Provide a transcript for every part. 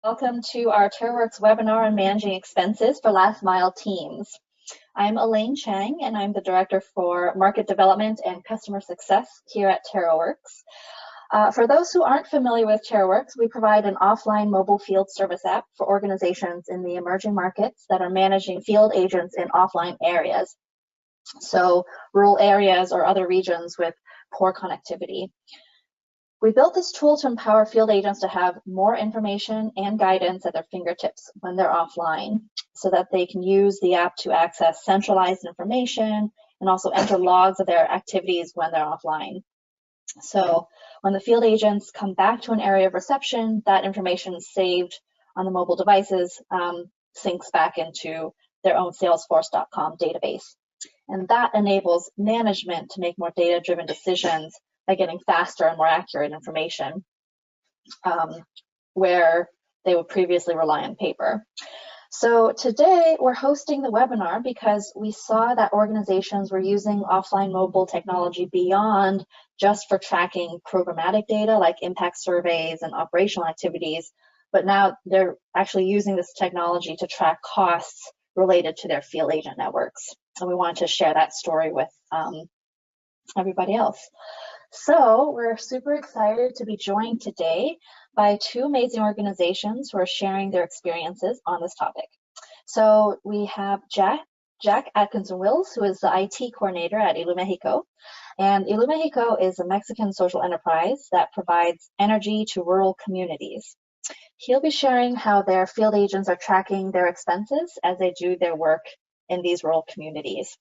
Welcome to our TaroWorks webinar on managing expenses for last mile teams. I'm Elaine Chang, and I'm the Director for Market Development and Customer Success here at TaroWorks. For those who aren't familiar with TaroWorks, we provide an offline mobile field service app for organizations in the emerging markets that are managing field agents in offline areas. So rural areas or other regions with poor connectivity. We built this tool to empower field agents to have more information and guidance at their fingertips when they're offline, so that they can use the app to access centralized information and also enter logs of their activities when they're offline. So when the field agents come back to an area of reception, that information is saved on the mobile devices, syncs back into their own Salesforce.com database. And that enables management to make more data-driven decisions by getting faster and more accurate information where they would previously rely on paper. So today we're hosting the webinar because we saw that organizations were using offline mobile technology beyond just for tracking programmatic data like impact surveys and operational activities, but now they're actually using this technology to track costs related to their field agent networks. And we wanted to share that story with everybody else. So we're super excited to be joined today by two amazing organizations who are sharing their experiences on this topic. So we have Jack Atkinson-Wills, who is the IT coordinator at Ilumexico. And Ilumexico is a Mexican social enterprise that provides energy to rural communities. He'll be sharing how their field agents are tracking their expenses as they do their work in these rural communities.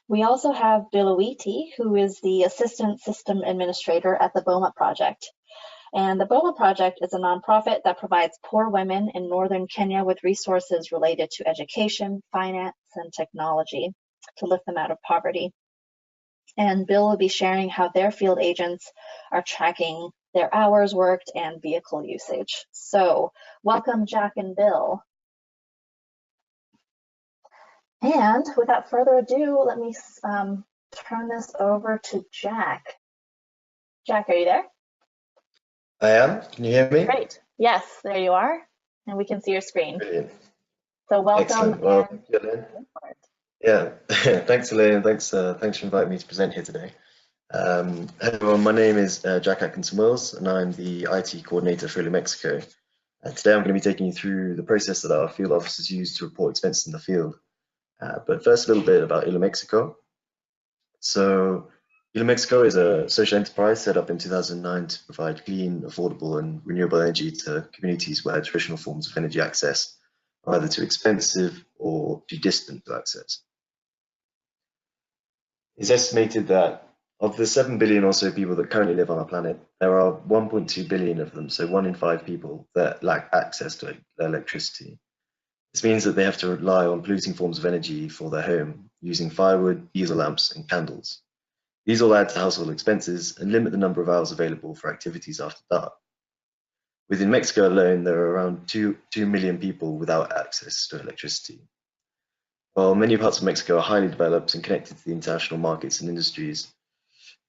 We also have Bill Owiti, who is the Assistant System Administrator at the BOMA Project. And the BOMA Project is a nonprofit that provides poor women in northern Kenya with resources related to education, finance, and technology to lift them out of poverty. And Bill will be sharing how their field agents are tracking their hours worked and vehicle usage. So welcome, Jack and Bill. And without further ado, let me turn this over to Jack. Jack, are you there? I am. Can you hear me? Great. Yes, there you are. And we can see your screen. Brilliant. So welcome. Excellent. Well, thank you, Elaine. Yeah, thanks, Elaine. Thanks for inviting me to present here today. Hello, everyone. My name is Jack Atkinson-Wills, and I'm the IT coordinator for Ilumexico. Today I'm going to be taking you through the process that our field officers use to report expenses in the field. But first, a little bit about Ilumexico. So Ilumexico is a social enterprise set up in 2009 to provide clean, affordable, and renewable energy to communities where traditional forms of energy access are either too expensive or too distant to access. It's estimated that of the 7 billion or so people that currently live on our planet, there are 1.2 billion of them, so 1 in 5 people, that lack access to electricity. This means that they have to rely on polluting forms of energy for their home, using firewood, diesel lamps, and candles. These all add to household expenses and limit the number of hours available for activities after dark. Within Mexico alone, there are around 2 million people without access to electricity. While many parts of Mexico are highly developed and connected to the international markets and industries,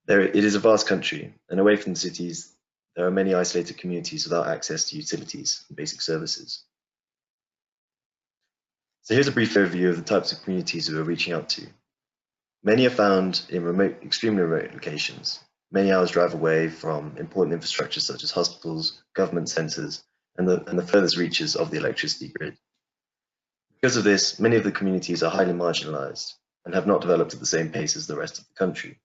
it is a vast country, and away from the cities, there are many isolated communities without access to utilities and basic services. So here's a brief overview of the types of communities we are reaching out to. Many are found in extremely remote locations, many hours drive away from important infrastructure such as hospitals, government centres, and the furthest reaches of the electricity grid. Because of this, many of the communities are highly marginalised and have not developed at the same pace as the rest of the country.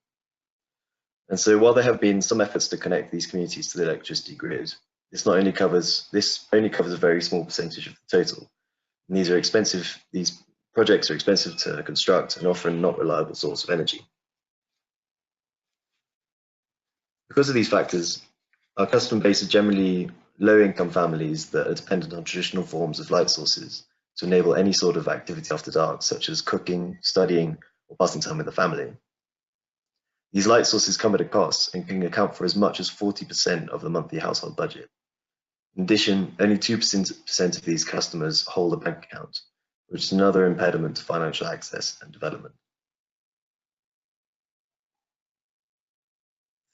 And so while there have been some efforts to connect these communities to the electricity grid, this only covers a very small percentage of the total. And these projects are expensive to construct and often not reliable source of energy. Because of these factors, our customer base is generally low-income families that are dependent on traditional forms of light sources to enable any sort of activity after dark, such as cooking, studying, or passing time with the family. These light sources come at a cost and can account for as much as 40% of the monthly household budget. In addition, only 2% of these customers hold a bank account, which is another impediment to financial access and development.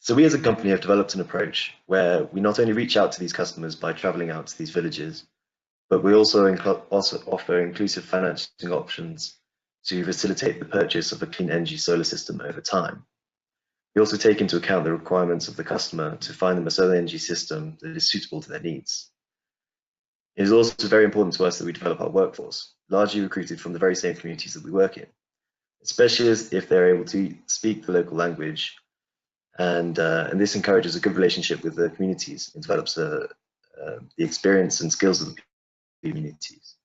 So we as a company have developed an approach where we not only reach out to these customers by traveling out to these villages, but we also offer inclusive financing options to facilitate the purchase of a clean energy solar system over time. We also take into account the requirements of the customer to find them a solar energy system that is suitable to their needs. It is also very important to us that we develop our workforce, largely recruited from the very same communities that we work in, especially if they're able to speak the local language, and this encourages a good relationship with the communities and develops the experience and skills of the communities.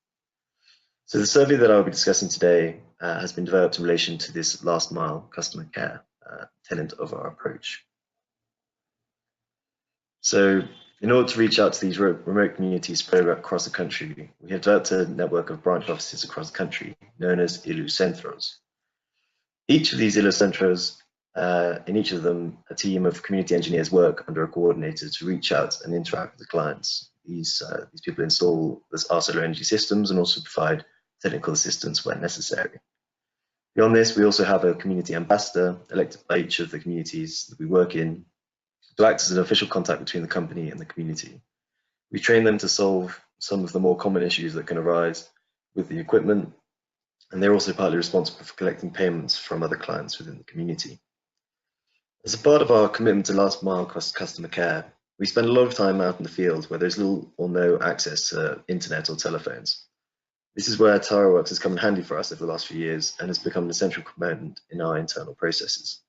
So the survey that I'll be discussing today has been developed in relation to this last mile customer care tenet of our approach. So in order to reach out to these remote communities spread across the country, we have developed a network of branch offices across the country known as Ilucentros. Each of these Ilucentros, in each of them, a team of community engineers work under a coordinator to reach out and interact with the clients. These people install our solar energy systems and also provide technical assistance when necessary. Beyond this, we also have a community ambassador elected by each of the communities that we work in to act as an official contact between the company and the community. We train them to solve some of the more common issues that can arise with the equipment, and they're also partly responsible for collecting payments from other clients within the community. As a part of our commitment to last mile customer care, we spend a lot of time out in the field where there's little or no access to internet or telephones. This is where TaroWorks has come in handy for us over the last few years and has become an essential component in our internal processes.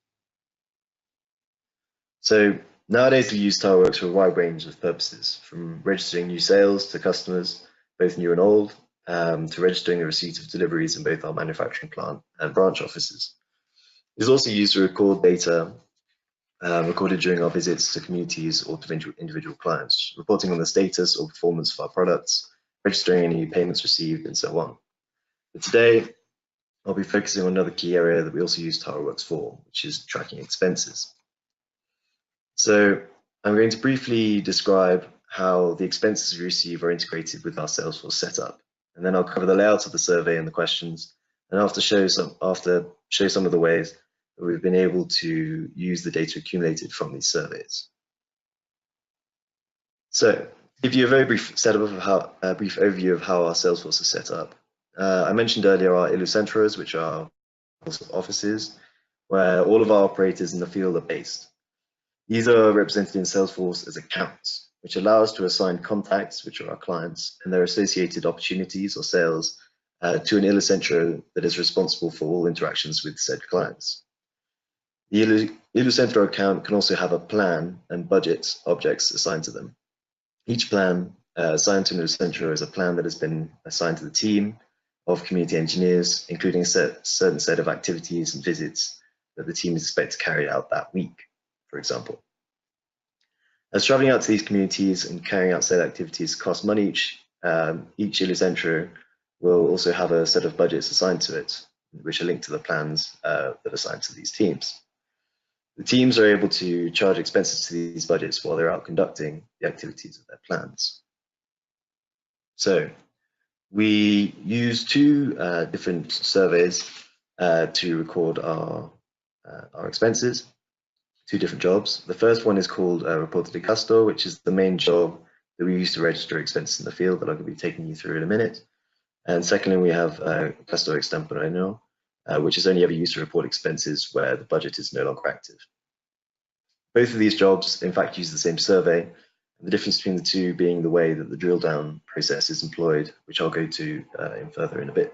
So nowadays we use TaroWorks for a wide range of purposes, from registering new sales to customers, both new and old, to registering the receipt of deliveries in both our manufacturing plant and branch offices. It's also used to record data recorded during our visits to communities or to individual clients, reporting on the status or performance of our products, registering any payments received, and so on. But today, I'll be focusing on another key area that we also use TaroWorks for, which is tracking expenses. So I'm going to briefly describe how the expenses we receive are integrated with our Salesforce setup, and then I'll cover the layout of the survey and the questions, and after show some of the ways that we've been able to use the data accumulated from these surveys. So, give you a very brief brief overview of how our Salesforce is set up. I mentioned earlier our Ilucentros, which are offices where all of our operators in the field are based. These are represented in Salesforce as accounts, which allow us to assign contacts, which are our clients, and their associated opportunities or sales to an Ilucentro that is responsible for all interactions with said clients. The Ilucentro account can also have a plan and budget objects assigned to them. Each plan assigned to an Ilucentro is a plan that has been assigned to the team of community engineers, including a certain set of activities and visits that the team is expected to carry out that week, for example. As traveling out to these communities and carrying out said activities cost money, each Ilucentro will also have a set of budgets assigned to it, which are linked to the plans that are assigned to these teams. The teams are able to charge expenses to these budgets while they're out conducting the activities of their plans. So we use two different surveys to record our expenses, two different jobs. The first one is called Reporte de Gasto, which is the main job that we use to register expenses in the field that I'm going to be taking you through in a minute. And secondly, we have Gasto Extemporáneo, which is only ever used to report expenses where the budget is no longer active. Both of these jobs, in fact, use the same survey, the difference between the two being the way that the drill down process is employed, which I'll go to further in a bit.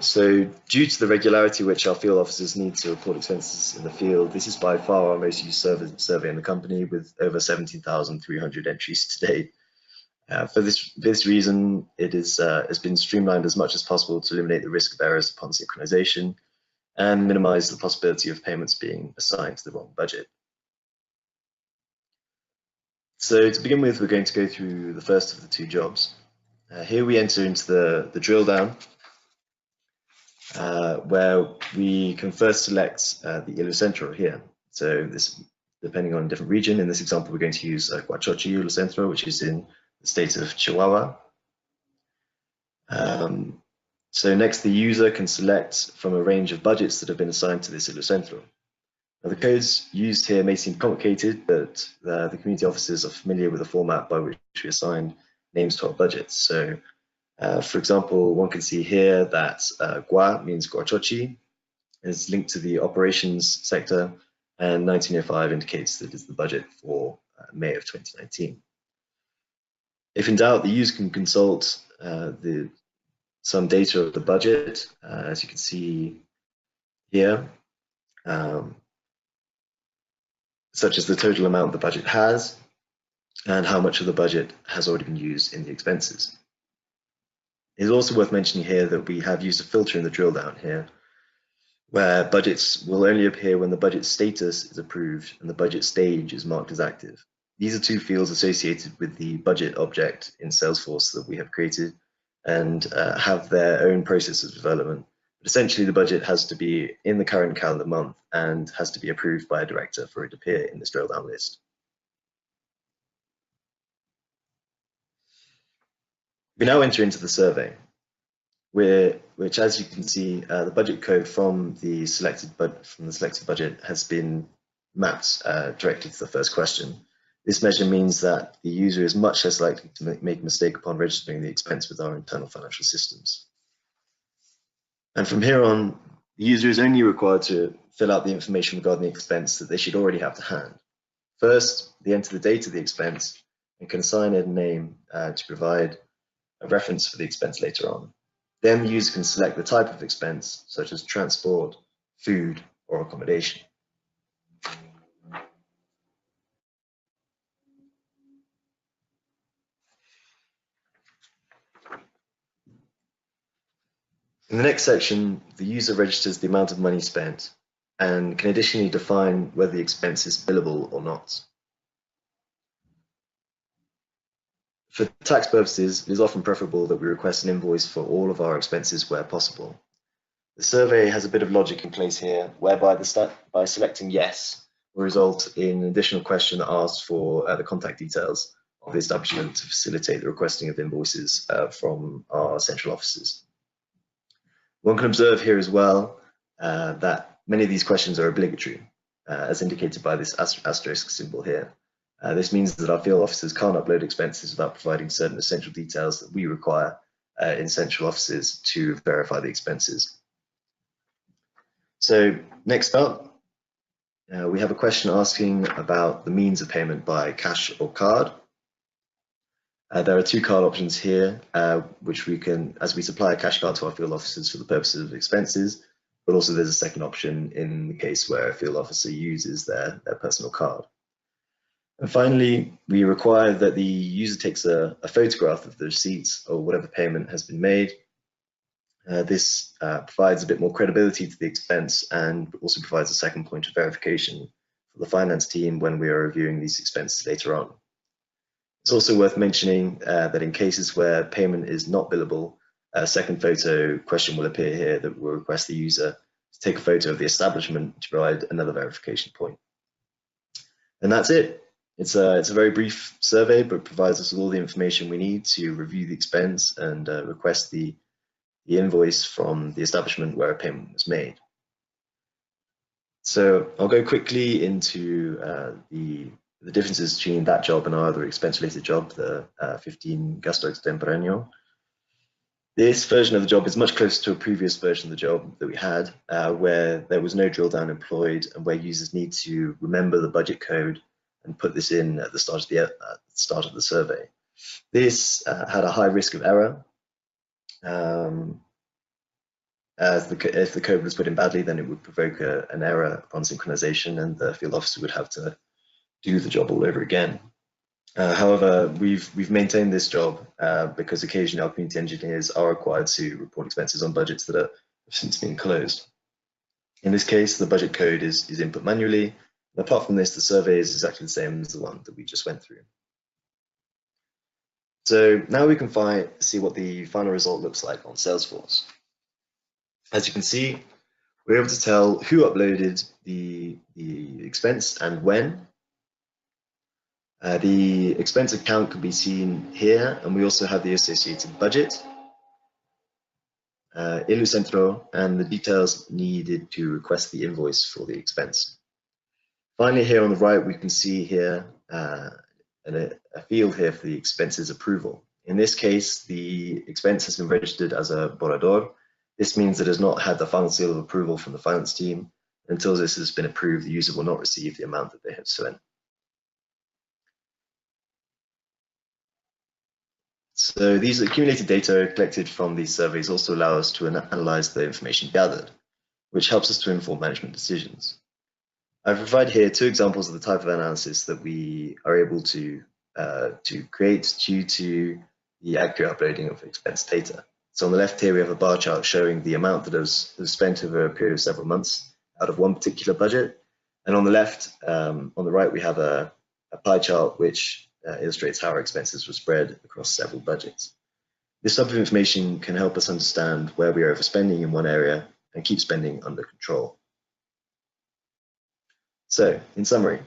So due to the regularity which our field officers need to report expenses in the field, this is by far our most used survey in the company, with over 17,300 entries to date. For this reason, it has been streamlined as much as possible to eliminate the risk of errors upon synchronization and minimize the possibility of payments being assigned to the wrong budget. So to begin with, we're going to go through the first of the two jobs. Here we enter into the drill down, where we can first select the Ilucentro here. So this, depending on a different region, in this example, we're going to use Huachochi Ilucentro, which is in the state of Chihuahua. So next, the user can select from a range of budgets that have been assigned to this Ilucentro. Now, the codes used here may seem complicated, but the community officers are familiar with the format by which we assign names to our budgets. So, for example, one can see here that Gua means Guachochi, is linked to the operations sector, and 1905 indicates that it's the budget for May of 2019. If in doubt, the user can consult some data of the budget, as you can see here, such as the total amount the budget has and how much of the budget has already been used in the expenses. It is also worth mentioning here that we have used a filter in the drill down here, where budgets will only appear when the budget status is approved and the budget stage is marked as active. These are two fields associated with the budget object in Salesforce that we have created and have their own process of development. But essentially, the budget has to be in the current calendar month and has to be approved by a director for it to appear in this drill down list. We now enter into the survey, which, as you can see, the budget code from the selected budget has been mapped directly to the first question. This measure means that the user is much less likely to make a mistake upon registering the expense with our internal financial systems. And from here on, the user is only required to fill out the information regarding the expense that they should already have to hand. First, they enter the date of the expense and can assign it a name to provide a reference for the expense later on. Then the user can select the type of expense, such as transport, food, or accommodation. In the next section, the user registers the amount of money spent and can additionally define whether the expense is billable or not. For tax purposes, it is often preferable that we request an invoice for all of our expenses where possible. The survey has a bit of logic in place here, whereby by selecting yes will result in an additional question that asks for the contact details of the establishment to facilitate the requesting of invoices from our central offices. One can observe here as well that many of these questions are obligatory, as indicated by this asterisk symbol here. This means that our field officers can't upload expenses without providing certain essential details that we require in central offices to verify the expenses. So next up, we have a question asking about the means of payment by cash or card. There are two card options here, which we can, as we supply a cash card to our field officers for the purposes of expenses, but also there's a second option in the case where a field officer uses their personal card. And finally, we require that the user takes a photograph of the receipts or whatever payment has been made. This provides a bit more credibility to the expense and also provides a second point of verification for the finance team when we are reviewing these expenses later on. It's also worth mentioning that in cases where payment is not billable, a second photo question will appear here that will request the user to take a photo of the establishment to provide another verification point. And that's it. It's a very brief survey, but provides us with all the information we need to review the expense and request the invoice from the establishment where a payment was made. So I'll go quickly into the differences between that job and our other expense-related job, the 15 gasto extemporáneo. This version of the job is much closer to a previous version of the job that we had, where there was no drill down employed and where users need to remember the budget code and put this in at the start of the survey. This had a high risk of error. If the code was put in badly, then it would provoke an error upon synchronization and the field officer would have to do the job all over again. However, we've maintained this job because occasionally our community engineers are required to report expenses on budgets that have since been closed. In this case, the budget code is input manually. And apart from this, the survey is exactly the same as the one that we just went through. So now we can see what the final result looks like on Salesforce. As you can see, we're able to tell who uploaded the expense and when. The expense account can be seen here, and we also have the associated budget, Ilucentro, and the details needed to request the invoice for the expense. Finally, here on the right, we can see here a field here for the expenses approval. In this case, the expense has been registered as a borrador. This means it has not had the final seal of approval from the finance team. Until this has been approved, the user will not receive the amount that they have spent. So these accumulated data collected from these surveys also allow us to analyze the information gathered, which helps us to inform management decisions. I provide here two examples of the type of analysis that we are able to create due to the accurate uploading of expense data. So on the left here, we have a bar chart showing the amount that was spent over a period of several months out of one particular budget. And on the left, on the right, we have a pie chart which illustrates how our expenses were spread across several budgets. This type of information can help us understand where we are overspending in one area and keep spending under control. So, in summary,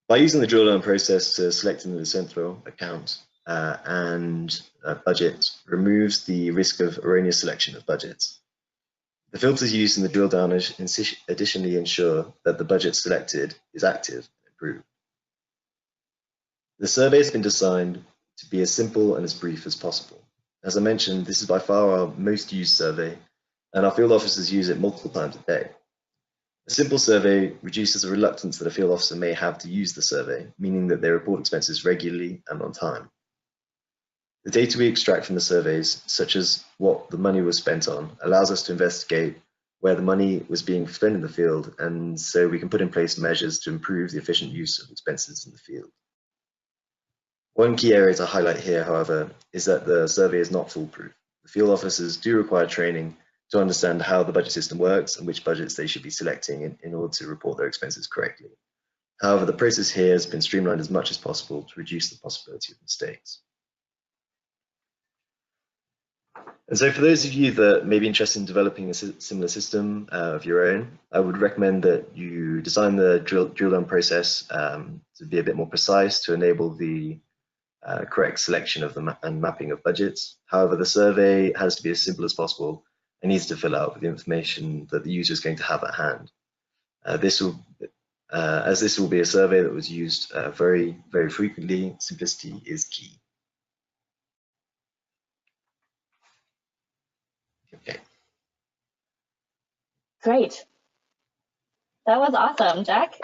by using the drill down process to select in the central account and budget removes the risk of erroneous selection of budgets. The filters used in the drill down additionally ensure that the budget selected is active and approved. The survey has been designed to be as simple and as brief as possible. As I mentioned, this is by far our most used survey, and our field officers use it multiple times a day. A simple survey reduces the reluctance that a field officer may have to use the survey, meaning that they report expenses regularly and on time. The data we extract from the surveys, such as what the money was spent on, allows us to investigate where the money was being spent in the field, and so we can put in place measures to improve the efficient use of expenses in the field. One key area to highlight here, however, is that the survey is not foolproof. The field officers do require training to understand how the budget system works and which budgets they should be selecting in order to report their expenses correctly. However, the process here has been streamlined as much as possible to reduce the possibility of mistakes. And so for those of you that may be interested in developing a similar system of your own, I would recommend that you design the drill down process to be a bit more precise to enable the correct selection of and mapping of budgets. However, the survey has to be as simple as possible and needs to fill out with the information that the user is going to have at hand. As this will be a survey that was used very, very frequently, simplicity is key. Okay. Great. That was awesome, Jack.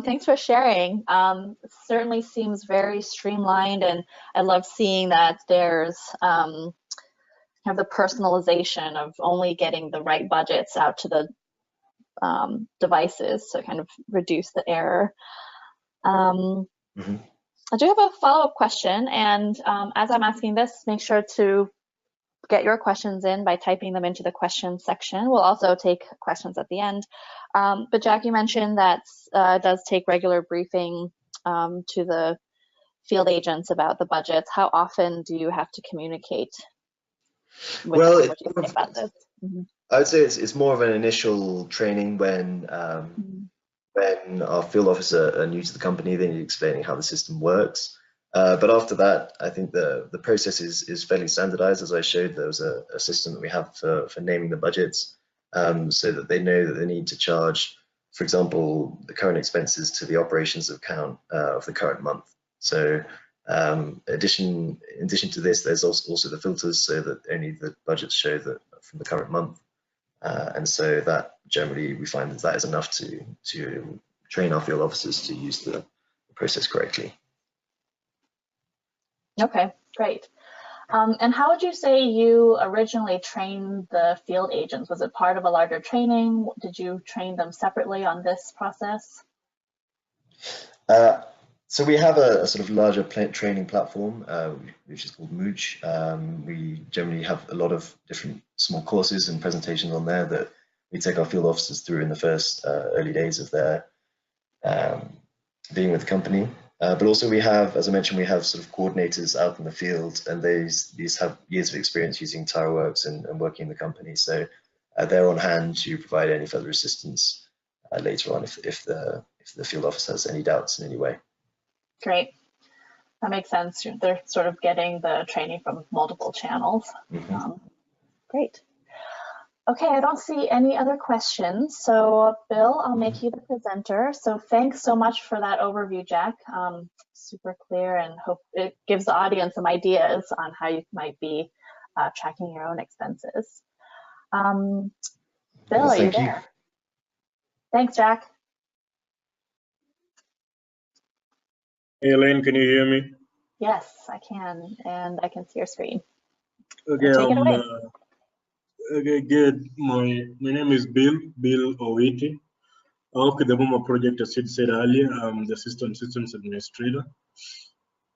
Thanks for sharing. It certainly seems very streamlined, and I love seeing that there's kind of the personalization of only getting the right budgets out to the devices to kind of reduce the error. I do have a follow-up question, and as I'm asking this, make sure to get your questions in by typing them into the questions section. We'll also take questions at the end. But Jack, you mentioned that it does take regular briefing to the field agents about the budgets. How often do you have to communicate with them? What do you think about this? I would say it's more of an initial training when our field officers are new to the company, they need explaining how the system works. But after that, I think the process is fairly standardized. As I showed, there was a system that we have for naming the budgets so that they know that they need to charge, for example, the current expenses to the operations account of the current month. So in addition to this, there's also the filters so that only the budgets show that from the current month. And so that generally we find that is enough to train our field officers to use the process correctly. Okay, great. And how would you say you originally trained the field agents? Was it part of a larger training? Did you train them separately on this process? So we have a sort of larger training platform, which is called Mooch. We generally have a lot of different small courses and presentations on there that we take our field officers through in the first early days of their being with the company. But also we have, as I mentioned, we have sort of coordinators out in the field, and these have years of experience using TaroWorks and working in the company. So they're on hand to provide any further assistance later on if the field officer has any doubts in any way. Great. That makes sense. They're sort of getting the training from multiple channels. Great. Okay, I don't see any other questions. So Bill, I'll make you the presenter. So thanks so much for that overview, Jack. Super clear, and hope it gives the audience some ideas on how you might be tracking your own expenses. Bill, are you there? Thanks, Jack. Hey, Elaine, can you hear me? Yes, I can, and I can see your screen. Okay, So take it away. Okay, good. My name is Bill Owiti. I work with the BOMA project, as Sid said earlier. I'm the Assistant Systems Administrator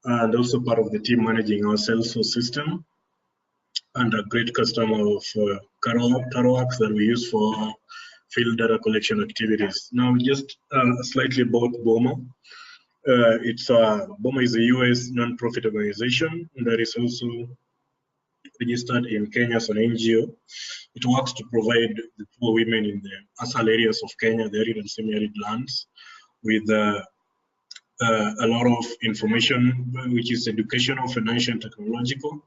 and also part of the team managing our Salesforce system, and a great customer of TaroWorks that we use for field data collection activities. Now, just slightly about BOMA. BOMA is a US non-profit organization that is also registered in Kenya as an NGO. It works to provide the poor women in the asal areas of Kenya, the arid and semi-arid lands, with a lot of information, which is educational, financial, and technological.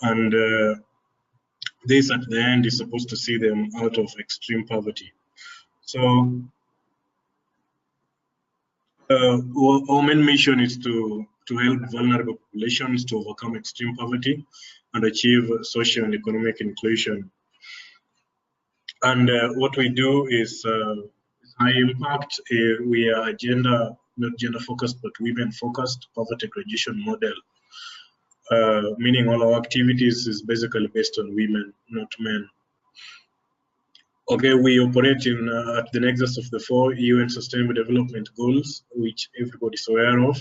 And this at the end is supposed to see them out of extreme poverty. So our main mission is to help vulnerable populations to overcome extreme poverty and achieve social and economic inclusion. And what we do is high impact. We are not gender focused, but women focused poverty graduation model. Meaning all our activities is basically based on women, not men. Okay, we operate in at the nexus of the 4 UN Sustainable Development Goals, which everybody's aware of.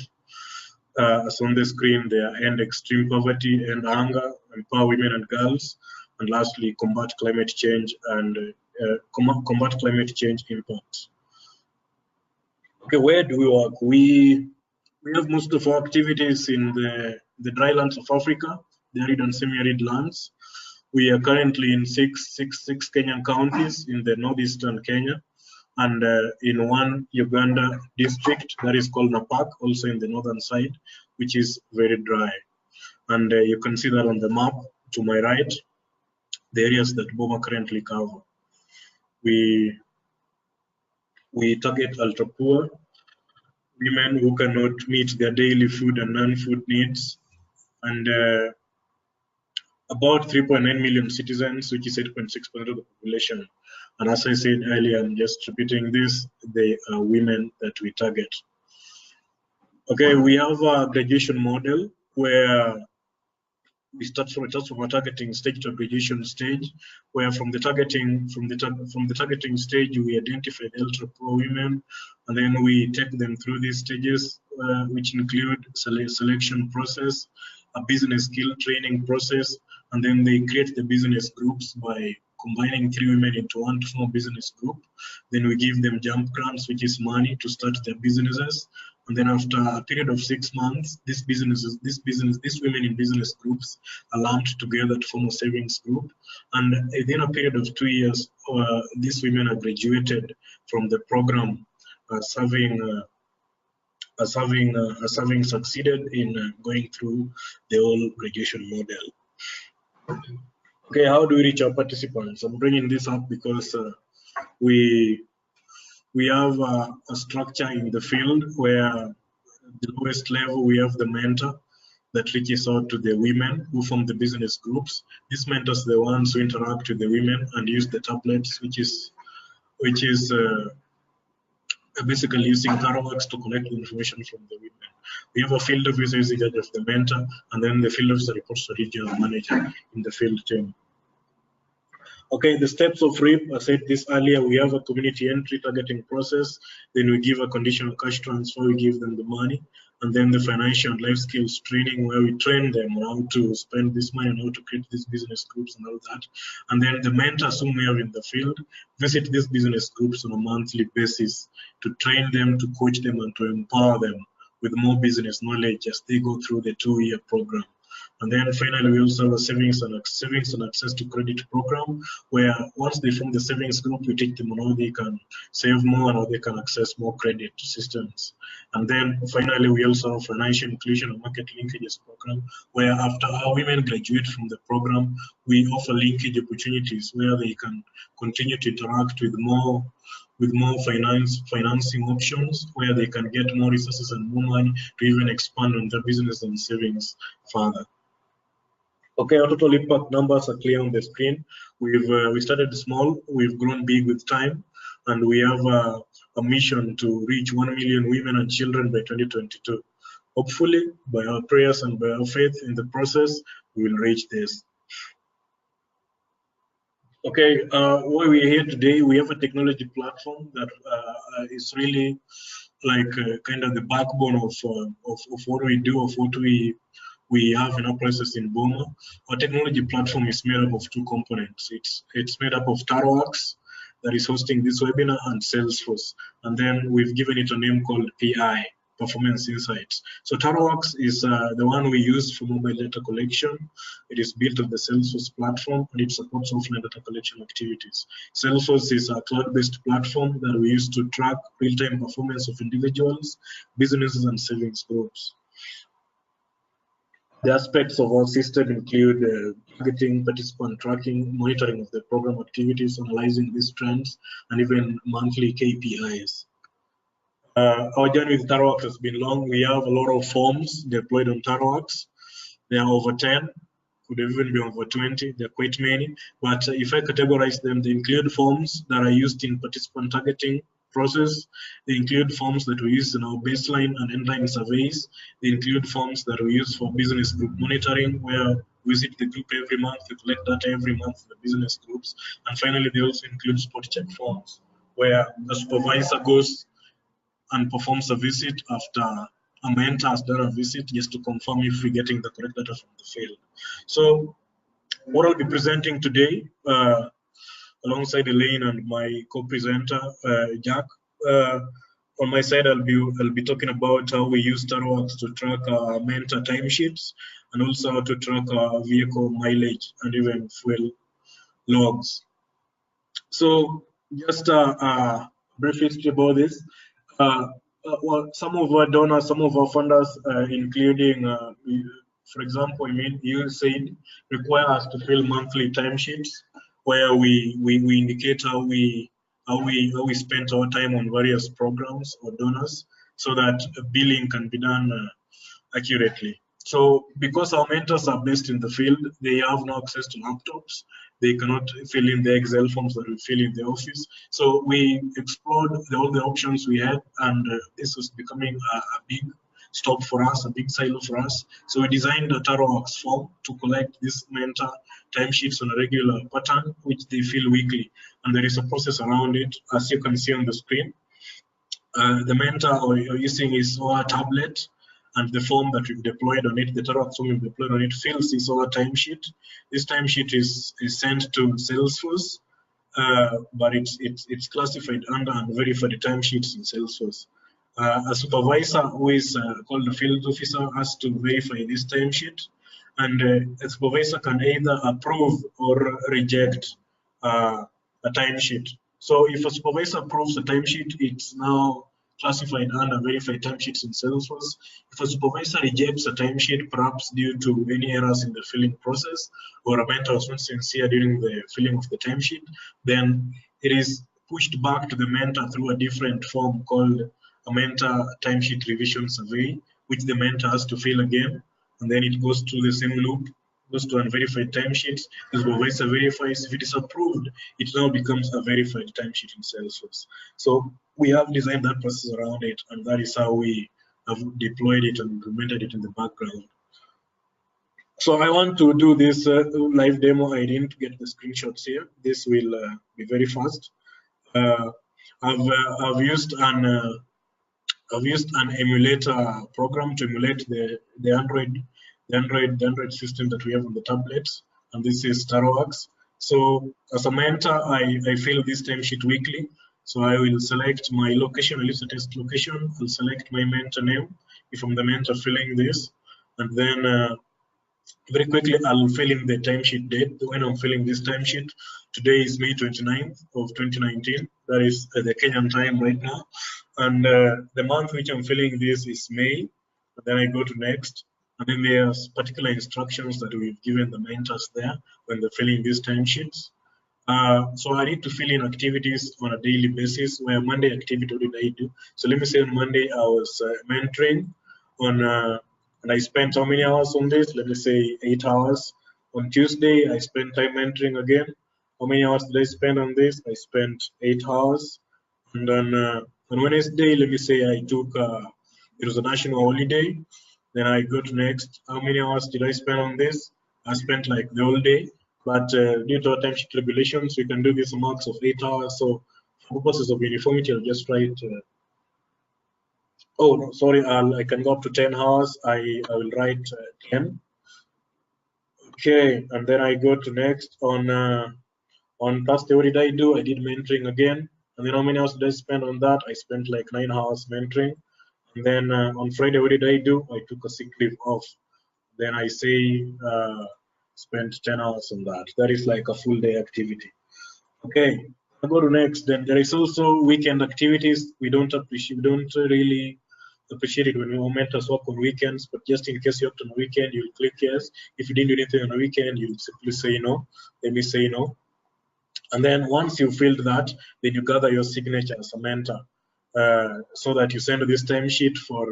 As on the screen, they are end extreme poverty, end hunger, empower women and girls, and lastly, combat climate change and combat climate change impacts. Okay, where do we work? We have most of our activities in the dry lands of Africa, the arid and semi-arid lands. We are currently in six Kenyan counties in the northeastern Kenya, and in one Uganda district that is called Napak, also in the northern side, which is very dry. And you can see that on the map to my right, the areas that BOMA currently cover. We target ultra poor women who cannot meet their daily food and non-food needs, and about 3.9 million citizens, which is 8.6% of the population. And as I said earlier, I'm just repeating this, they are women that we target. Okay, we have a graduation model where we start from a targeting stage to a graduation stage, where from the targeting stage we identify the ultra poor women, and then we take them through these stages, which include selection process, a business skill training process, and then they create the business groups by combining 3 women into one to form a business group. Then we give them jump grants, which is money to start their businesses. And then after a period of 6 months, these women in business groups are lumped together to form a savings group. And within a period of 2 years, these women are graduated from the program as having succeeded in going through the whole graduation model. Okay, how do we reach our participants? I'm bringing this up because we have a structure in the field where the lowest level we have the mentor that reaches out to the women who form the business groups. These mentors are the ones who interact with the women and use the tablets, which is basically using TaroWorks to collect information from the women. We have a field officer who's in charge of the mentor, and then the field officer reports to the regional manager in the field team. Okay, the steps of RIP, I said this earlier, we have a community entry targeting process, then we give a conditional cash transfer, we give them the money, and then the financial and life skills training where we train them on how to spend this money and how to create these business groups and all that. And then the mentors whom we have in the field visit these business groups on a monthly basis to train them, to coach them, and to empower them with more business knowledge as they go through the 2-year program. And then finally, we also have a savings and access to credit program, where once they form the savings group, we teach them how they can save more and how they can access more credit systems. And then finally, we also have financial inclusion and market linkages program, where after our women graduate from the program, we offer linkage opportunities where they can continue to interact with more financing options, where they can get more resources and more money to even expand on their business and savings further. Okay, our total impact numbers are clear on the screen. We started small, we've grown big with time, and we have a mission to reach 1 million women and children by 2022. Hopefully, by our prayers and by our faith in the process, we will reach this. Okay, why we're here today, we have a technology platform that is really like kind of the backbone of what we do, of what we have in our process in BOMA. Our technology platform is made up of two components. It's made up of TaroWorks, that is hosting this webinar, and Salesforce. And then we've given it a name called PI, Performance Insights. So TaroWorks is the one we use for mobile data collection. It is built on the Salesforce platform, and it supports offline data collection activities. Salesforce is a cloud-based platform that we use to track real-time performance of individuals, businesses, and savings groups. The aspects of our system include targeting, participant tracking, monitoring of the program activities, analyzing these trends, and even monthly KPIs. Our journey with TaroWorks has been long. We have a lot of forms deployed on TaroWorks. There are over 10, could even be over 20. There are quite many. But if I categorize them, they include forms that are used in participant targeting process. They include forms that we use in our baseline and endline surveys. They include forms that we use for business group monitoring, where we visit the group every month, we collect data every month in the business groups. And finally, they also include spot check forms, where the supervisor goes and performs a visit after a mentor has done a visit, just to confirm if we're getting the correct data from the field. So what I'll be presenting today, alongside Elaine and my co-presenter, Jack. On my side, I'll be talking about how we use TaroWorks to track our mentor timesheets, and also how to track our vehicle mileage and even fuel logs. So just a brief history about this. Well, some of our donors, some of our funders, including, for example, USAID, require us to fill monthly timesheets, where we indicate how we spent our time on various programs or donors, so that billing can be done accurately. So because our mentors are based in the field, they have no access to laptops. They cannot fill in the Excel forms that we fill in the office. So we explored all the options we had, and this was becoming a big stop for us, a big silo for us. So we designed a TaroWorks form to collect these mentor timesheets on a regular pattern, which they fill weekly. And there is a process around it, as you can see on the screen. The mentor you're using is our tablet, and the form that we've deployed on it, the TaroWorks form we've deployed on it, fills this our timesheet. This timesheet is sent to Salesforce, but it's classified under and verified timesheets in Salesforce. A supervisor, who is called a field officer, has to verify this timesheet, and a supervisor can either approve or reject a timesheet. So if a supervisor approves a timesheet, it's now classified under verified timesheets in Salesforce. If a supervisor rejects a timesheet, perhaps due to any errors in the filling process, or a mentor was not sincere during the filling of the timesheet, then it is pushed back to the mentor through a different form called a mentor timesheet revision survey, which the mentor has to fill again, and then it goes through the same loop, goes to unverified timesheets. The supervisor verifies. If it is approved, it now becomes a verified timesheet in Salesforce. So we have designed that process around it, and that is how we have deployed it and implemented it in the background. So I want to do this live demo. I didn't get the screenshots here. This will be very fast. I've used an emulator program to emulate the Android system that we have on the tablets, and this is TaroWorks. So as a mentor, I fill this timesheet weekly. So I will select my location, I'll use the test location, I'll select my mentor name if I'm the mentor filling this, and then Very quickly, I'll fill in the timesheet date when I'm filling this timesheet. Today is May 29th of 2019. That is the Kenyan time right now. And the month which I'm filling this is May. And then I go to next. And then there's particular instructions that we've given the mentors there when they're filling these timesheets. So I need to fill in activities on a daily basis. Where Monday activity, what did I do? So let me say on Monday I was mentoring on, and I spent how many hours on this? Let me say 8 hours. On Tuesday I spent time mentoring again. How many hours did I spend on this? I spent 8 hours. And then on Wednesday, let me say I took it was a national holiday. Then I go to next. How many hours did I spend on this? I spent like the whole day. But due to our timesheet regulations, we can do this max of 8 hours. So for purposes of uniformity, I'll just write. Oh, no, sorry, I can go up to 10 hours. I will write 10. Okay, and then I go to next. On Thursday, what did I do? I did mentoring again. And then how many hours did I spend on that? I spent like 9 hours mentoring. And then on Friday, what did I do? I took a sick leave off. Then I say spent 10 hours on that. That is like a full day activity. Okay, I'll go to next. Then there is also weekend activities. We don't really appreciate it when our mentors work on weekends, but just in case you worked on a weekend, you'll click yes. If you didn't do anything on a weekend, you'll simply say no. Let me say no. And then once you filled that, then you gather your signature as a mentor, so that you send this timesheet for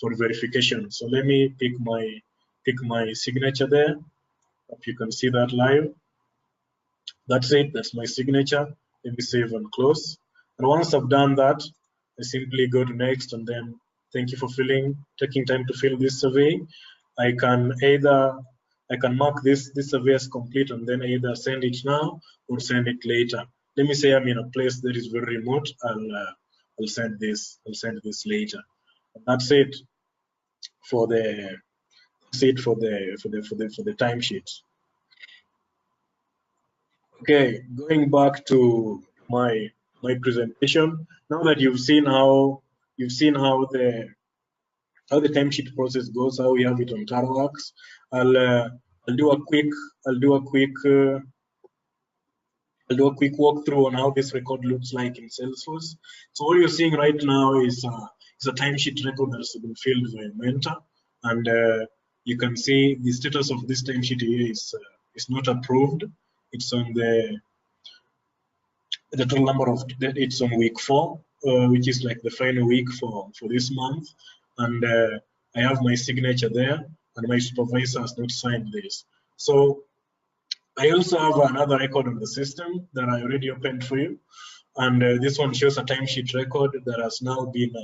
verification. So let me pick my signature there. If you can see that live. That's it. That's my signature. Let me save and close. And once I've done that, I simply go to next, and then thank you for taking time to fill this survey. I can mark this survey as complete, and then either send it now or send it later. Let me say I'm in a place that is very remote. I'll send this later. And that's it for the timesheet. Okay, going back to my presentation. Now that you've seen how the timesheet process goes, how we have it on TaroWorks, I'll do a quick walkthrough on how this record looks like in Salesforce. So what you're seeing right now is a timesheet record that has been filled by a mentor, and you can see the status of this timesheet here is not approved. It's on the total number of, it's on week 4, which is like the final week for this month, and I have my signature there, and my supervisor has not signed this. So I also have another record on the system that I already opened for you, and this one shows a timesheet record that has now been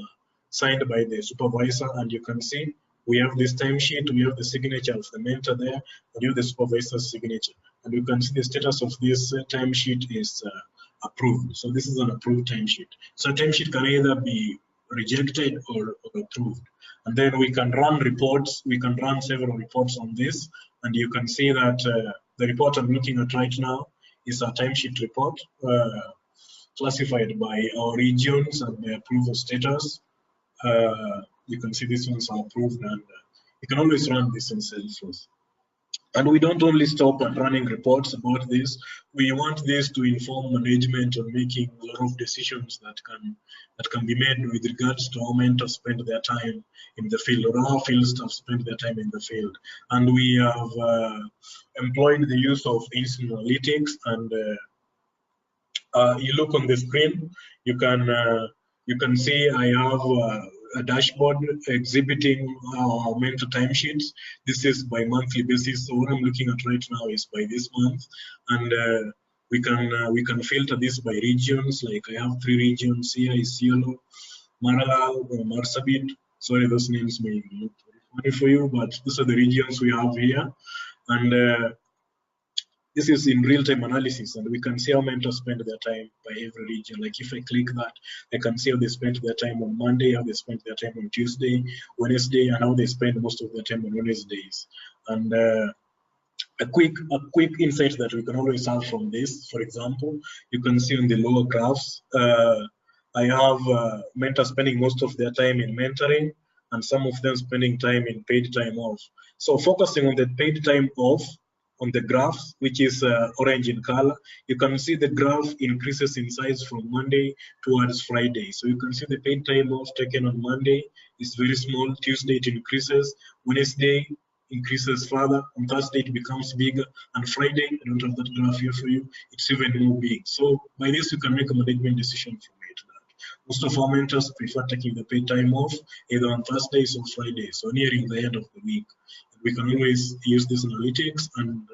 signed by the supervisor, and you can see we have this timesheet, we have the signature of the mentor there, and you have the supervisor's signature, and you can see the status of this timesheet is approved. So this is an approved timesheet. So a timesheet can either be rejected or approved, and then we can run reports. We can run several reports on this, and you can see that the report I'm looking at right now is a timesheet report classified by our regions and the approval status. You can see these ones are approved, and you can always run this in Salesforce. And we don't only stop at running reports about this. We want this to inform management on making a lot of decisions that can be made with regards to how mentors spend their time in the field, or how field staff spend their time in the field. And we have employed the use of instant analytics. And you look on the screen, you can see I have a dashboard exhibiting our mentor timesheets. This is by monthly basis. So what I'm looking at right now is by this month, and we can filter this by regions. Like I have 3 regions here: Isiolo, Maralal, Marsabit. Sorry, those names may look funny for you, but these are the regions we have here, and this is in real-time analysis, and we can see how mentors spend their time by every region. Like if I click that, I can see how they spent their time on Monday, how they spent their time on Tuesday, Wednesday, and how they spend most of their time on Wednesdays. And a quick insight that we can always have from this, for example, you can see on the lower graphs, I have mentors spending most of their time in mentoring, and some of them spending time in paid time off. So focusing on the paid time off on the graphs, which is orange in color, you can see the graph increases in size from Monday towards Friday. So you can see the paid time off taken on Monday is very small. Tuesday it increases. Wednesday increases further. On Thursday it becomes bigger. And Friday, I don't have that graph here for you, it's even more big. So by this you can make a management decision from it. Most of our mentors prefer taking the paid time off either on Thursdays or Fridays, so nearing the end of the week. We can always use this analytics and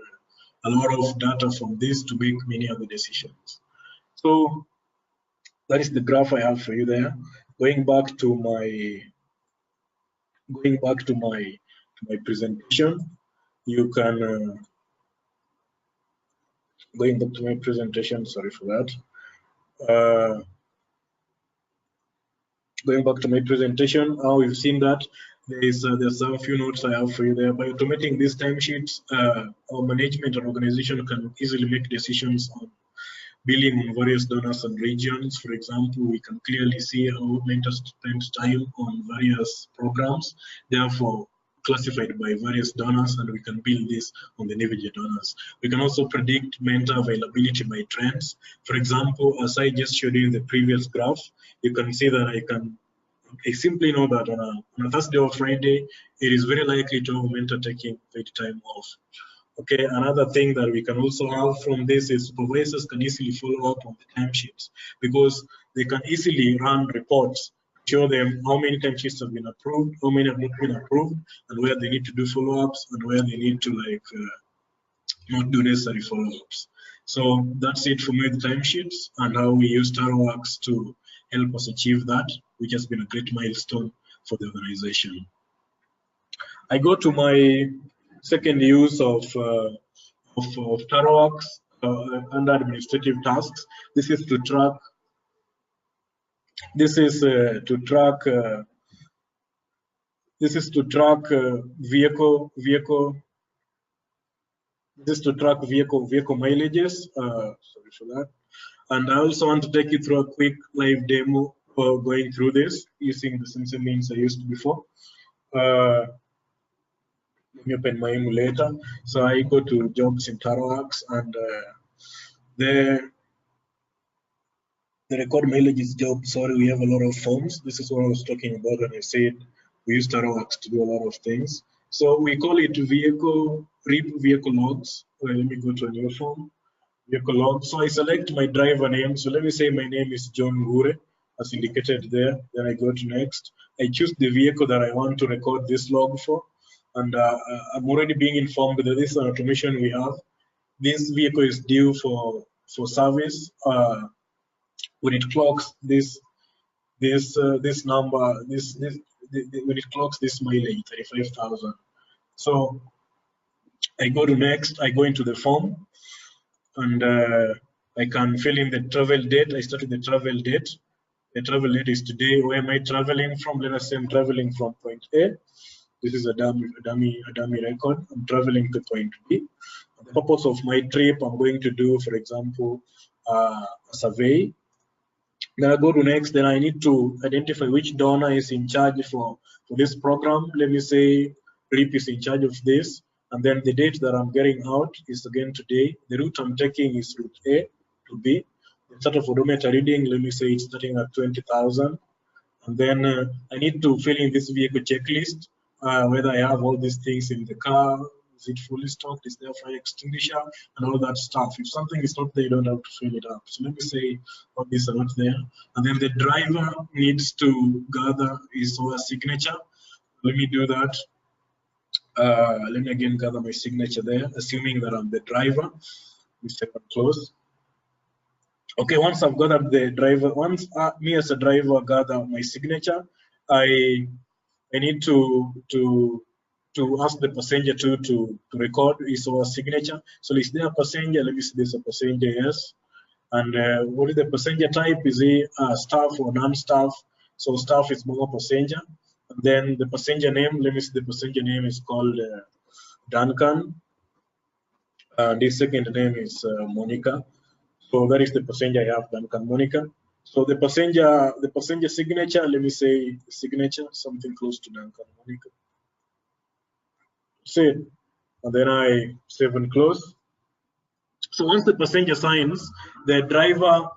a lot of data from this to make many other decisions. So that is the graph I have for you there. Going back to my presentation, you can going back to my presentation. Sorry for that. Going back to my presentation, now we've seen that there's a few notes I have for you there. By automating these timesheets, our management and organization can easily make decisions on billing on various donors and regions. For example, we can clearly see how mentors spend time on various programs, therefore classified by various donors, and we can build this on the individual donors. We can also predict mentor availability by trends. For example, as I just showed you in the previous graph, you can see that I simply know that on a Thursday or Friday, it is very likely to have a mentor taking paid time off. Okay, another thing that we can also have from this is supervisors can easily follow up on the timesheets because they can easily run reports, show them how many timesheets have been approved, how many have not been approved, and where they need to do follow-ups and where they need to not do necessary follow-ups. So that's it for me, the timesheets and how we use TaroWorks to help us achieve that, which has been a great milestone for the organization. I go to my second use of TaroWorks under administrative tasks. This is to track. This is to track. This is to track vehicle. This is to track vehicle mileages. Sorry for that. And I also want to take you through a quick live demo going through this using the same means I used before. Let me open my emulator. So I go to jobs in TaroWorks and the record mileages job. Sorry, we have a lot of forms. This is what I was talking about when I said we use TaroWorks to do a lot of things. So we call it vehicle logs. Well, let me go to a new form. Vehicle log. So I select my driver name. So let me say my name is John Gure, as indicated there. Then I go to next. I choose the vehicle that I want to record this log for. And I'm already being informed that this is an automation we have. This vehicle is due for service when it clocks this number, when it clocks this mileage, 35,000. So I go to next. I go into the form, and I can fill in the travel date. I start with the travel date. The travel date is today. Where am I traveling from? Let us say I'm traveling from point A. This is a dummy record. I'm traveling to point B. The purpose of my trip, I'm going to do, for example, a survey. Then I go to next. Then I need to identify which donor is in charge for this program. Let me say RIP is in charge of this. And then the date that I'm getting out is again today. The route I'm taking is route A to B. The start of odometer reading, let me say it's starting at 20,000. And then I need to fill in this vehicle checklist, whether I have all these things in the car, is it fully stocked, is there a fire extinguisher, and all that stuff. If something is not there, you don't have to fill it up. So let me say all these are not there. And then the driver needs to gather his or her signature. Let me do that. Let me again gather my signature there, assuming that I'm the driver. If I can close. Okay, once I've gathered the driver, once me as a driver gather my signature, I need to ask the passenger to record his or her signature. So is there a passenger? Let me see, there's a passenger, yes. And what is the passenger type? Is he staff or non-staff? So staff is BOMA passenger. And then the passenger name, let me see, the passenger name is called Duncan. And his second name is Monica. So that is the passenger I have, Duncan Monica. So the passenger signature, let me say signature, something close to Duncan Monica. Save, and then I save and close. So once the passenger signs, the driver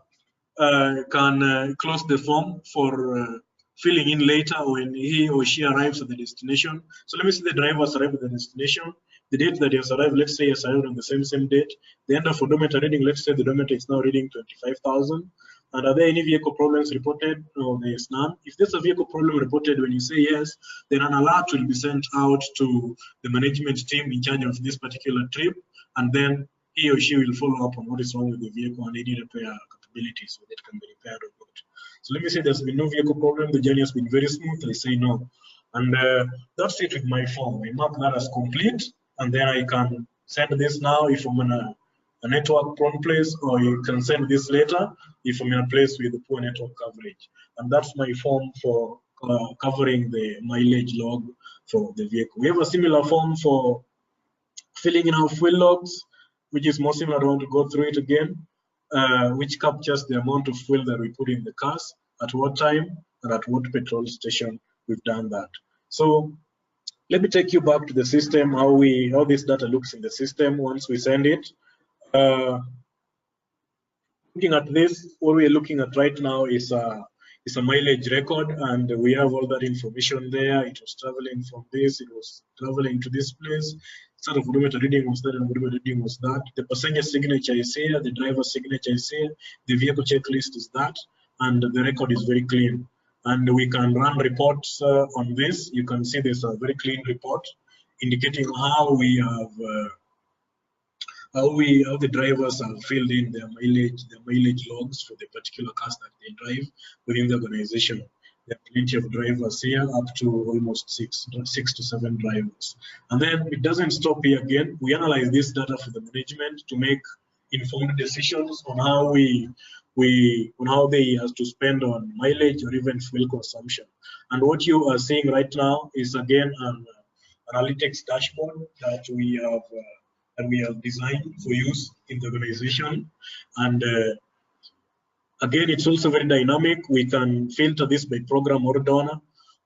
can close the form for filling in later when he or she arrives at the destination. So let me say the driver has arrived at the destination. The date that he has arrived, let's say he has arrived on the same date. The end of odometer reading, let's say the odometer is now reading 25,000. And are there any vehicle problems reported? No, there is none. If there's a vehicle problem reported when you say yes, then an alert will be sent out to the management team in charge of this particular trip. And then he or she will follow up on what is wrong with the vehicle and any repair capabilities so that it can be repaired or not. So let me say there's been no vehicle problem, the journey has been very smooth, I say no. And that's it with my form. I mark that as complete, and then I can send this now if I'm in a network prone place, or you can send this later if I'm in a place with poor network coverage. And that's my form for covering the mileage log for the vehicle. We have a similar form for filling in our fuel logs, which is more similar. I don't want to go through it again, which captures the amount of fuel that we put in the cars, at what time, and at what petrol station we've done that. So let me take you back to the system, how this data looks in the system once we send it. Looking at this, what we're looking at right now is a mileage record, and we have all that information there. It was traveling from this, it was traveling to this place. Sort of odometer reading was that, and odometer reading was that. The passenger signature is here, the driver's signature is here, the vehicle checklist is that, and the record is very clean. And we can run reports on this. You can see there's a very clean report indicating how we have how the drivers have filled in their mileage logs for the particular cars that they drive within the organization. There are plenty of drivers here, up to almost six to seven drivers. And then it doesn't stop here again. We analyze this data for the management to make informed decisions on how how they have to spend on mileage or even fuel consumption. And what you are seeing right now is again an analytics dashboard that we have designed for use in the organization. And again, it's also very dynamic. We can filter this by program or donor.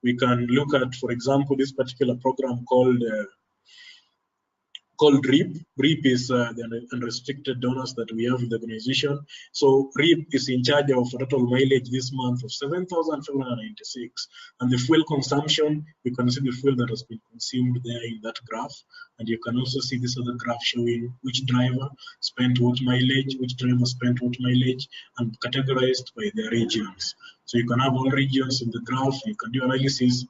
We can look at, for example, this particular program called REAP. REAP is the unrestricted donors that we have in the organization. So REAP is in charge of total mileage this month of 7,596. And the fuel consumption, you can see the fuel that has been consumed there in that graph. And you can also see this other graph showing which driver spent what mileage, which driver spent what mileage, and categorized by their regions. So you can have all regions in the graph. You can do analysis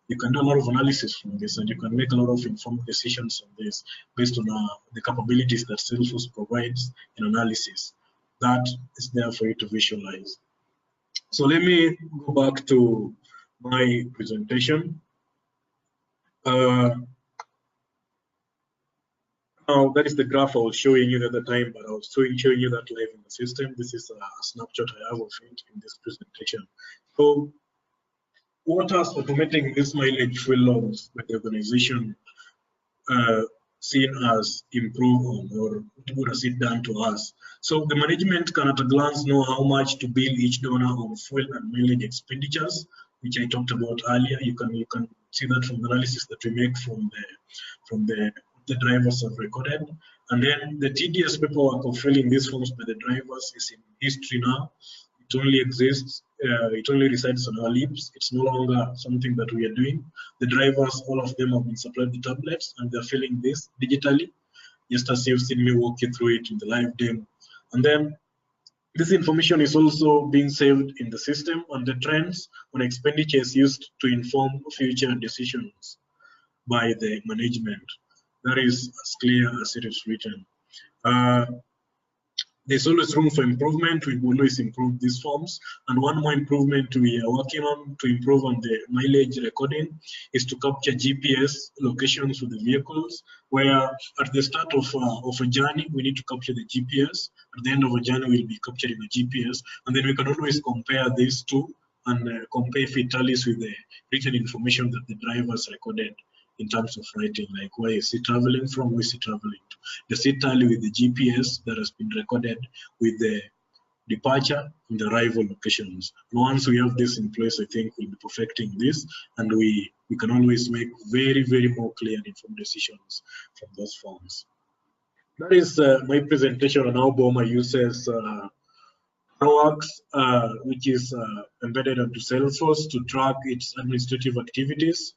you can do a lot of analysis from this, and you can make a lot of informed decisions on this based on the capabilities that Salesforce provides in analysis. That is there for you to visualize. So let me go back to my presentation. Now that is the graph I was showing you at the time, but I was showing you that live in the system. This is a snapshot I have of it in this presentation. So what has automating this mileage fuel logs by the organization seen as improve on, or what has it done to us? So the management can at a glance know how much to bill each donor on fuel and mileage expenditures, which I talked about earlier. You can see that from the analysis that we make from the drivers have recorded. And then the tedious paperwork of filling these forms by the drivers is in history now. It only exists, it only resides on our lips. It's no longer something that we are doing. The drivers, all of them have been supplied the tablets, and they're filling this digitally, just as you've seen me walk you through it in the live demo. And then this information is also being saved in the system, and the trends on expenditure is used to inform future decisions by the management. That is as clear as it is written. There's always room for improvement. We always improve these forms. And one more improvement we are working on to improve on the mileage recording is to capture GPS locations for the vehicles, where at the start of a journey, we need to capture the GPS. At the end of a journey, we'll be capturing the GPS. And then we can always compare these two and compare if it tallies with the written information that the drivers recorded in terms of writing, like where is he traveling from, where is he traveling to. Does it tally with the GPS that has been recorded with the departure, and arrival locations. And once we have this in place, I think we'll be perfecting this, and we can always make very, very more clear and informed decisions from those forms. That is my presentation on how BOMA uses TaroWorks, which is embedded into Salesforce to track its administrative activities.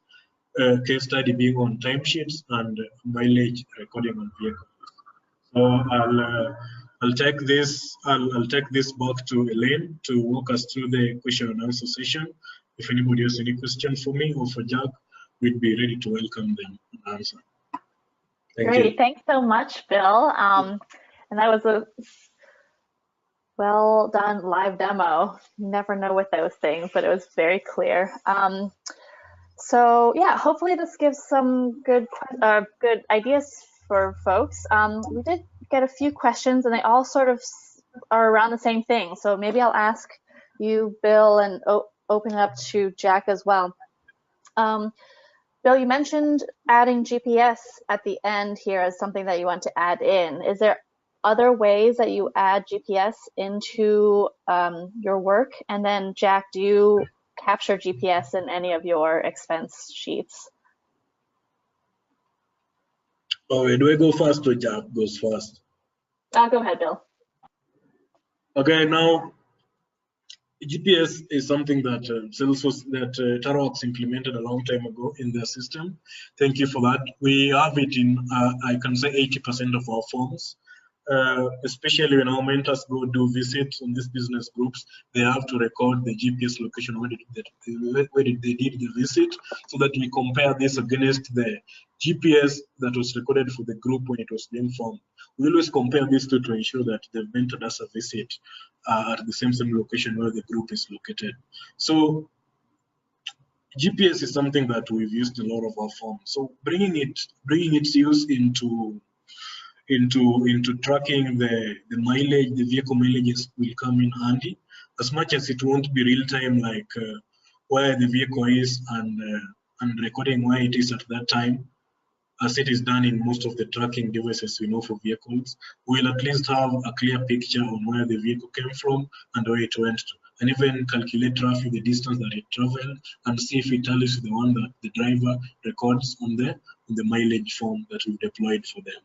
Case study being on timesheets and mileage recording on vehicles. So I'll take this back to Elaine to walk us through the question and answer session. If anybody has any question for me or for Jack, we'd be ready to welcome them and answer. Great, you. Thanks so much, Bill. And that was a well done live demo. You never know with those things, but it was very clear. So yeah, hopefully this gives some good ideas for folks. We did get a few questions, and they all sort of are around the same thing. So maybe I'll ask you, Bill, and open it up to Jack as well. Bill, you mentioned adding GPS at the end here as something that you want to add in. Is there other ways that you add GPS into your work? And then Jack, do you capture GPS in any of your expense sheets? Oh, do I go first or Jack goes first? Go ahead, Bill. Okay, now GPS is something that Salesforce, that TaroWorks implemented a long time ago in their system. Thank you for that. We have it in, I can say 80% of our forms. Especially when our mentors go do visits in these business groups, they have to record the GPS location where they did the visit, so that we compare this against the GPS that was recorded for the group when it was being formed. We always compare these two to ensure that the mentor does a visit at the same location where the group is located. So GPS is something that we've used in a lot of our forms. So bringing its use into tracking the mileage, the vehicle mileages will come in handy, as much as it won't be real time, like where the vehicle is and recording where it is at that time, as it is done in most of the tracking devices we know for vehicles. We'll at least have a clear picture on where the vehicle came from and where it went to, and even calculate roughly the distance that it traveled and see if it tallies with the one that the driver records on the mileage form that we've deployed for them.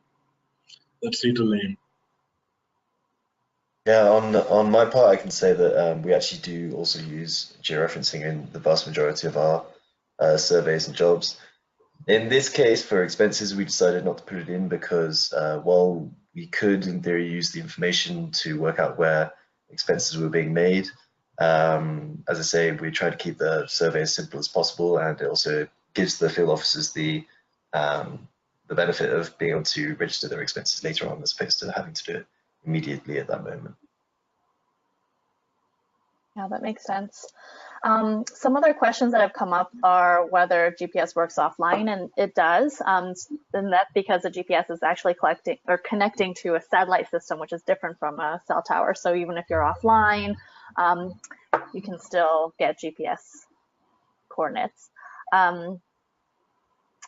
That's it, Elaine. Yeah, on my part, I can say that we actually do also use georeferencing in the vast majority of our surveys and jobs. In this case, for expenses, we decided not to put it in because while we could, in theory, use the information to work out where expenses were being made, as I say, we try to keep the survey as simple as possible, and it also gives the field officers the benefit of being able to register their expenses later on, as opposed to having to do it immediately at that moment. Yeah, that makes sense. Some other questions that have come up are whether GPS works offline, and it does. And that's because the GPS is actually collecting or connecting to a satellite system, which is different from a cell tower. So even if you're offline, you can still get GPS coordinates.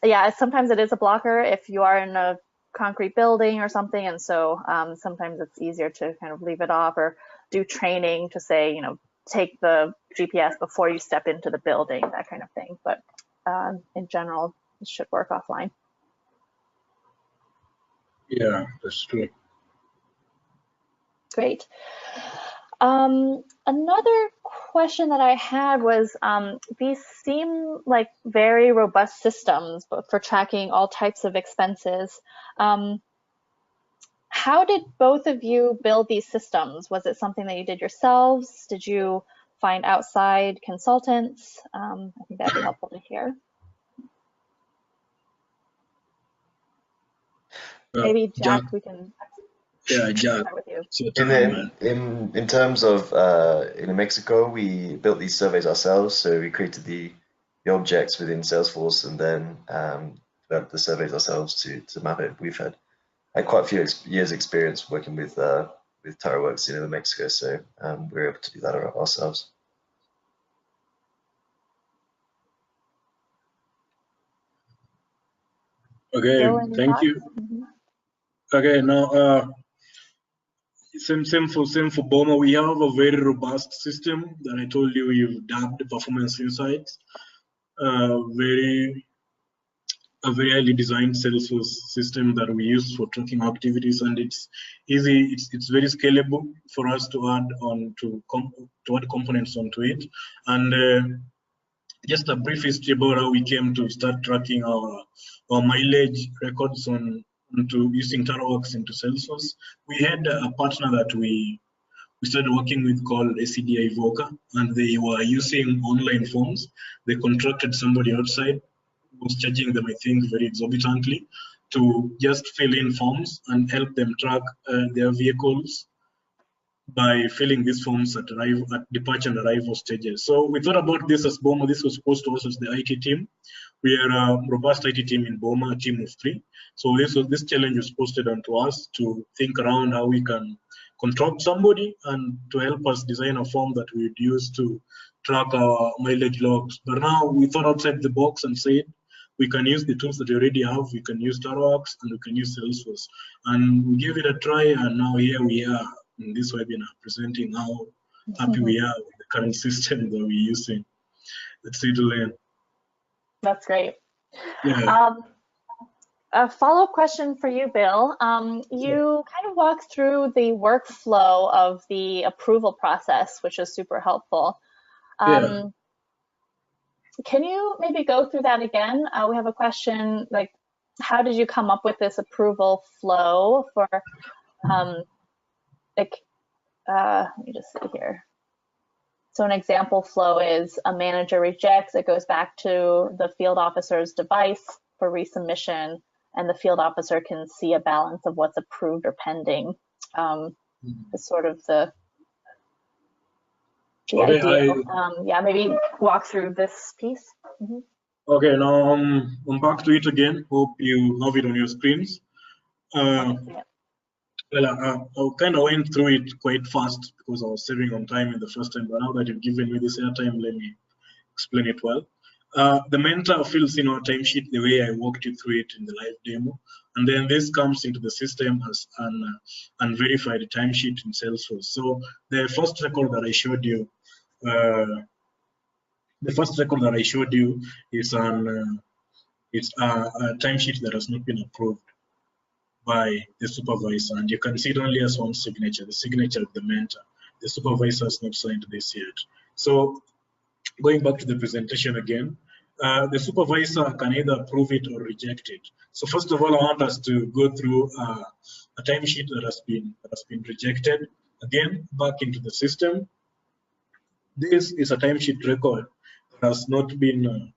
Yeah, sometimes it is a blocker if you are in a concrete building or something, and so sometimes it's easier to kind of leave it off or do training to say, take the GPS before you step into the building, that kind of thing. But in general, it should work offline. Yeah, that's true. Great. Another question that I had was, these seem like very robust systems for tracking all types of expenses. How did both of you build these systems? Was it something that you did yourselves? Did you find outside consultants? I think that'd be helpful to hear. Maybe Jack, we can. Yeah, Jack. Start with you. In terms of Ilumexico, we built these surveys ourselves. So we created the objects within Salesforce and then developed the surveys ourselves to map it. We've had quite a few years experience working with TaroWorks in Ilumexico, so we were able to do that ourselves. Okay, thank you. Okay, now Same for BOMA. We have a very robust system that I told you we've dubbed Performance Insights. A very highly designed Salesforce system that we use for tracking activities, and it's easy. It's very scalable for us to add on to add components onto it. And just a brief history about how we came to start tracking our mileage records onto using TaroWorks into Salesforce. We had a partner that we started working with called ACDI Voca, and they were using online forms. They contracted somebody outside who was charging them, I think, very exorbitantly to just fill in forms and help them track their vehicles by filling these forms at departure and arrival stages. So we thought about this as BOMA. This was supposed to us as the IT team. We are a robust IT team in BOMA, a team of 3. So this challenge was posted onto us to think around how we can contract somebody and to help us design a form that we would use to track our mileage logs. But now we thought outside the box and said we can use the tools that we already have. We can use TaroWorks and we can use Salesforce. And we gave it a try, and now here we are in this webinar presenting how happy we are with the current system that we're using. Let's see, Elaine. That's great. Yeah. A follow-up question for you, Bill. You kind of walked through the workflow of the approval process, which is super helpful. Can you maybe go through that again? We have a question like, how did you come up with this approval flow for, let me just see here. So an example flow is a manager rejects, it goes back to the field officer's device for resubmission, and the field officer can see a balance of what's approved or pending. Is sort of the idea. Yeah, maybe walk through this piece. Okay, now I'm back to it again. Hope you have it on your screens. Well, I kind of went through it quite fast because I was saving on time in the first time, but now that you've given me this airtime, let me explain it well. The mentor fills in our timesheet the way I walked you through it in the live demo, and then this comes into the system as an unverified timesheet in Salesforce. So the first record that I showed you, is it's a timesheet that has not been approved by the supervisor, and you can see it only as one signature, the signature of the mentor. The supervisor has not signed this yet. So going back to the presentation again, the supervisor can either approve it or reject it. So first of all, I want us to go through a timesheet that has been rejected. Again, back into the system. This is a timesheet record that has not been.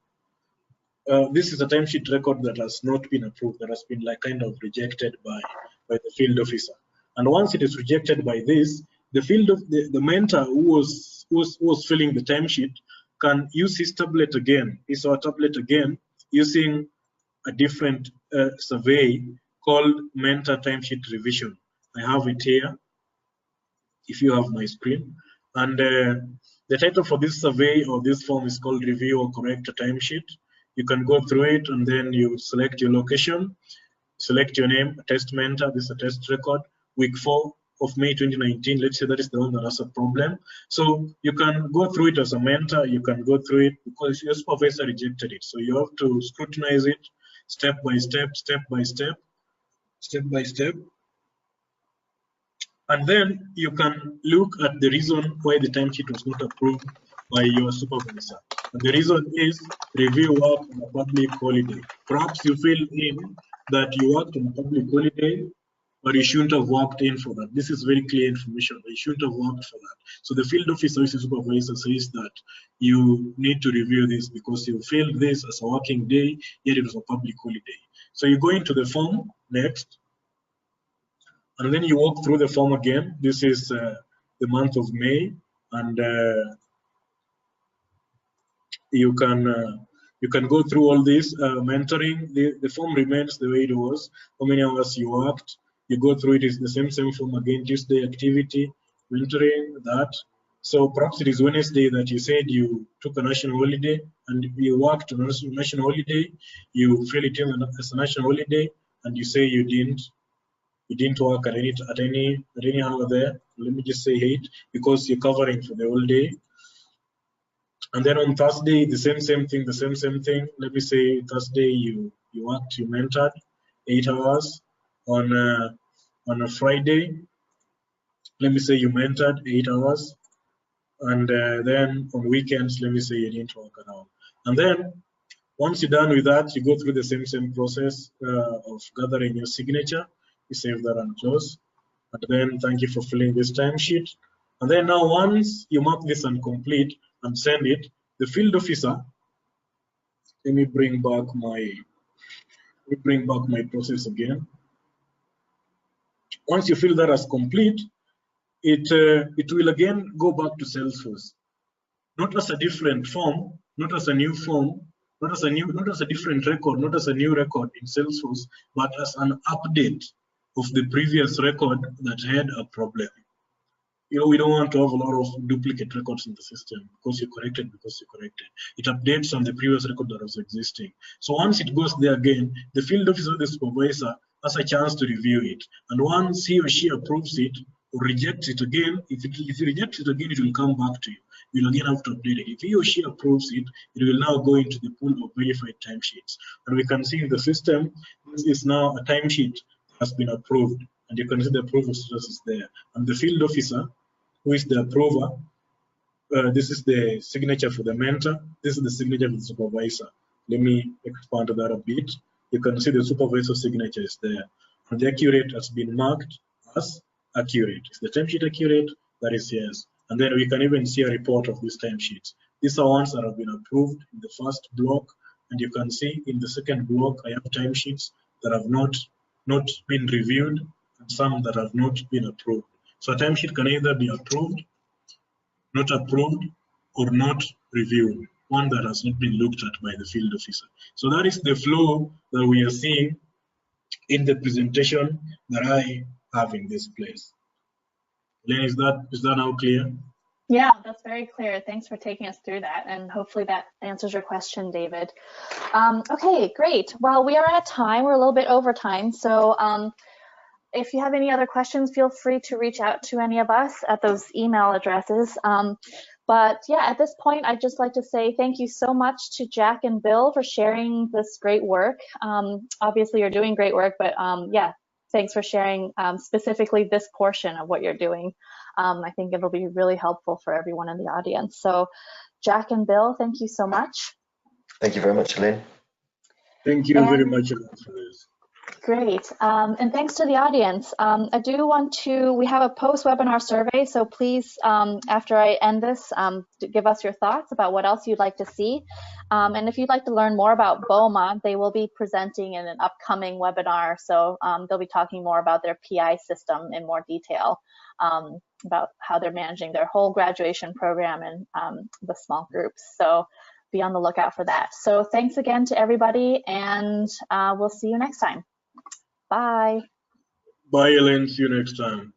This is a timesheet record that has not been approved, that has been like kind of rejected by the field officer. And once it is rejected by this, the field of the mentor who was filling the timesheet can use his tablet again, using a different survey called mentor timesheet revision. I have it here if you have my screen. And the title for this survey or this form is called Review or Correct a Timesheet. You can go through it and then you select your location, select your name, test mentor, this is a test record, week 4 of May 2019. Let's say that is the one that has a problem. So you can go through it as a mentor, you can go through it because your supervisor rejected it. So you have to scrutinize it step by step. And then you can look at the reason why the timesheet was not approved by your supervisor. And the reason is review work on a public holiday. Perhaps you feel in that you worked on a public holiday, but you shouldn't have worked in for that. This is very clear information, but you shouldn't have worked for that. So the field officer, supervisor, says that you need to review this because you filled this as a working day, yet it was a public holiday. So you go into the form next, and then you walk through the form again. This is the month of May, and you can go through all this mentoring. The form remains the way it was. How many hours you worked? You go through it. It's the same form again. Tuesday activity, mentoring that. So perhaps it is Wednesday that you said you took a national holiday and you worked on a national holiday. You fill it in as a national holiday, and you say you didn't it didn't work at any hour there. Let me just say 8 because you're covering for the whole day. And then on Thursday, the same thing, the same thing. Let me say Thursday you worked, you mentored 8 hours. On a Friday, let me say you mentored 8 hours. And then on weekends, let me say you didn't work at all. And then once you're done with that, you go through the same process of gathering your signature. You save that and close. And then thank you for filling this timesheet. And then now once you mark this and complete and send it, the field officer, let me bring back my process again. Once you fill that as complete, it will again go back to Salesforce, not as a different form, not as a new form, not as a different record, not as a new record in Salesforce, but as an update of the previous record that had a problem. You know, we don't want to have a lot of duplicate records in the system because you corrected. It updates on the previous record that was existing. So once it goes there again, the field officer, the supervisor, has a chance to review it. And once he or she approves it or rejects it again, if you reject it again, it will come back to you. You'll again have to update it. If he or she approves it, it will now go into the pool of verified timesheets. And we can see in the system, this is now a timesheet that has been approved. And you can see the approval status is there. And the field officer, who is the approver, this is the signature for the mentor, this is the signature for the supervisor. Let me expand that a bit. You can see the supervisor signature is there. And the accurate has been marked as accurate. Is the timesheet accurate? That is yes. And then we can even see a report of these timesheets. These are ones that have been approved in the first block. And you can see in the second block, I have timesheets that have not been reviewed and some that have not been approved. So a timesheet can either be approved, not approved, or not reviewed, one that has not been looked at by the field officer. So that is the flow that we are seeing in the presentation that I have in this place. Elaine, is that now clear? Yeah, that's very clear. Thanks for taking us through that, and hopefully that answers your question, David. Okay, great. Well, we are at time. We're a little bit over time, so if you have any other questions, feel free to reach out to any of us at those email addresses. But yeah, at this point, I'd just like to say thank you so much to Jack and Bill for sharing this great work. Obviously, you're doing great work, but yeah, thanks for sharing specifically this portion of what you're doing. I think it'll be really helpful for everyone in the audience. So Jack and Bill, thank you so much. Thank you very much, Elaine. Thank you very much for this. Great, and thanks to the audience. I do want to, we have a post-webinar survey, so please, after I end this, give us your thoughts about what else you'd like to see. And if you'd like to learn more about BOMA, they will be presenting in an upcoming webinar, so they'll be talking more about their PI system in more detail, about how they're managing their whole graduation program and the small groups. So be on the lookout for that. So thanks again to everybody, and we'll see you next time. Bye. Bye, Elaine. See you next time.